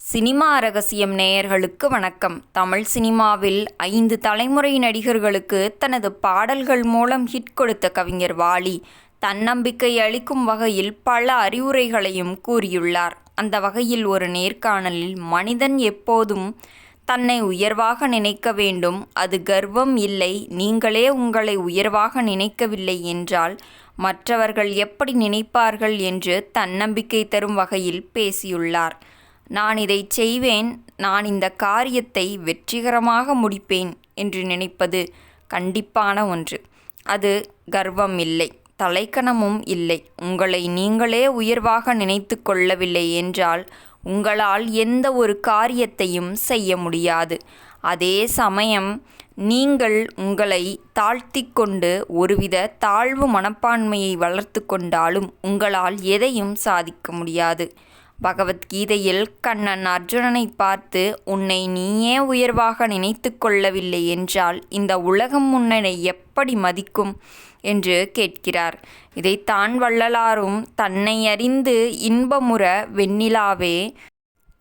Cinema ரகசியம் நேயர்களுக்கு வணக்கம். தமிழ் சினிமாவில் 5 தலைமுறை நடிகர்களுக்கு தனது பாடல்கள் மூலம் ஹிட் கொடுத்த கவிஞர் வாலி தன்னம்பிக்கை அளிக்கும் வகையில் பல அறிவுரைகளையும் கூறியுள்ளார். அந்த வகையில் ஒரு நேர்காணலில் மனிதன் எப்போதும் தன்னை உயர்வாக நினைக்க வேண்டும். அது கர்வம் இல்லை. நீங்களே உங்களை உயர்வாக நினைக்கவில்லை என்றால் மற்றவர்கள் எப்படி நினைப்பார்கள் என்று தன்னம்பிக்கை தரும் வகையில் பேசியுள்ளார். நான் இதை செய்வேன், நான் இந்த காரியத்தை வெற்றிகரமாக முடிப்பேன் என்று நினைப்பது கண்டிப்பான ஒன்று. அது கர்வம் இல்லை, தலைக்கணமும் இல்லை. உங்களை நீங்களே உயர்வாக நினைத்து கொள்ளவில்லை என்றால் உங்களால் எந்த ஒரு காரியத்தையும் செய்ய முடியாது. அதே சமயம் நீங்கள் உங்களை தாழ்த்தி கொண்டு ஒருவித தாழ்வு மனப்பான்மையை வளர்த்து கொண்டாலும் உங்களால் எதையும் சாதிக்க முடியாது. பகவத்கீதையில் கண்ணன் அர்ஜுனனை பார்த்து, உன்னை நீயே உயர்வாக நினைத்து கொள்ளவில்லை என்றால் இந்த உலகம் உன்னை எப்படி மதிக்கும் என்று கேட்கிறார். இதைத்தான் வள்ளலாரும் தன்னை அறிந்து இன்பமுற வெண்ணிலாவே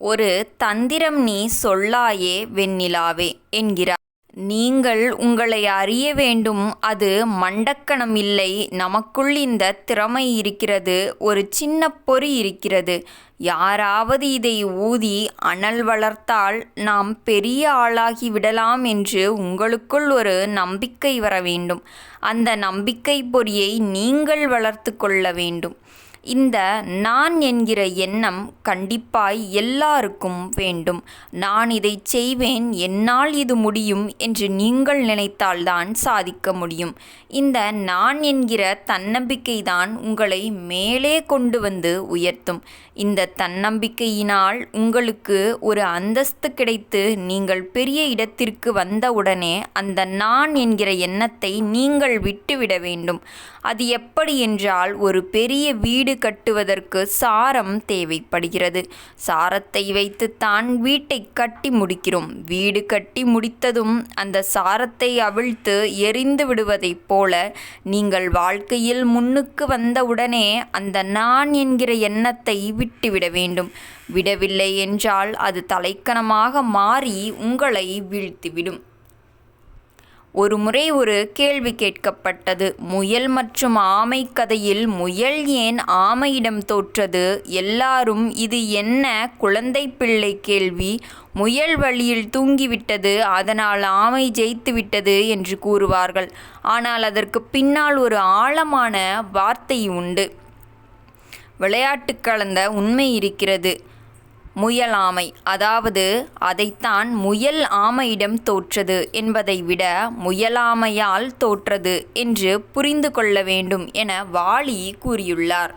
ஒரு தந்திரம் நீ சொல்லாயே வெண்ணிலாவே என்கிறார். நீங்கள் உங்களை அறிய வேண்டும். அது மண்டக்கணம் இல்லை. நமக்குள் இந்த திறமை இருக்கிறது. ஒரு சின்ன பொறி இருக்கிறது. யாராவது இதை ஊதி அனல் வளர்த்தால் நாம் பெரிய ஆளாகி விடலாம் என்று உங்களுக்குள் ஒரு நம்பிக்கை வர வேண்டும். அந்த நம்பிக்கை பொறியை நீங்கள் வளர்த்து கொள்ள வேண்டும். இந்த நான் என்கிற எண்ணம் கண்டிப்பாய் எல்லாருக்கும் வேண்டும். நான் இதை செய்வேன், என்னால் இது முடியும் என்று நீங்கள் நினைத்தால்தான் சாதிக்க முடியும். இந்த நான் என்கிற தன்னம்பிக்கை தான் உங்களை மேலே கொண்டு வந்து உயர்த்தும். இந்த தன்னம்பிக்கையினால் உங்களுக்கு ஒரு அந்தஸ்து கிடைத்து நீங்கள் பெரிய இடத்திற்கு வந்தவுடனே அந்த நான் என்கிற எண்ணத்தை நீங்கள் விட்டுவிட வேண்டும். அது எப்படி என்றால், ஒரு பெரிய வீடு கட்டுவதற்கு சாரம் தேவைப்படுகிறது. சாரத்தை வைத்துத்தான் வீட்டை கட்டி முடிக்கிறோம். வீடு கட்டி முடித்ததும் அந்த சாரத்தை அவிழ்த்து எரிந்து விடுவதைப் போல நீங்கள் வாழ்க்கையில் முன்னுக்கு வந்தவுடனே அந்த நான் என்கிற எண்ணத்தை விட்டுவிட வேண்டும். விடவில்லை என்றால் அது தலைக்கணமாக மாறி உங்களை வீழ்த்திவிடும். ஒரு முறை ஒரு கேள்வி கேட்கப்பட்டது. முயல் மற்றும் ஆமை கதையில் முயல் ஏன் ஆமையிடம் தோற்றது? எல்லாரும் இது என்ன குழந்தை பிள்ளை கேள்வி, முயல் வழியில் தூங்கிவிட்டது, அதனால் ஆமை ஜெயித்துவிட்டது என்று கூறுவார்கள். ஆனால் அதற்கு பின்னால் ஒரு ஆழமான வார்த்தை உண்டு. விளையாட்டு கலந்த உண்மை இருக்கிறது. முயல் ஆமை, அதாவது அதைத்தான் முயல் ஆமையிடம் தோற்றது என்பதை விட முயலாமையால் தோற்றது என்று புரிந்து கொள்ள வேண்டும் என வாலி கூறியுள்ளார்.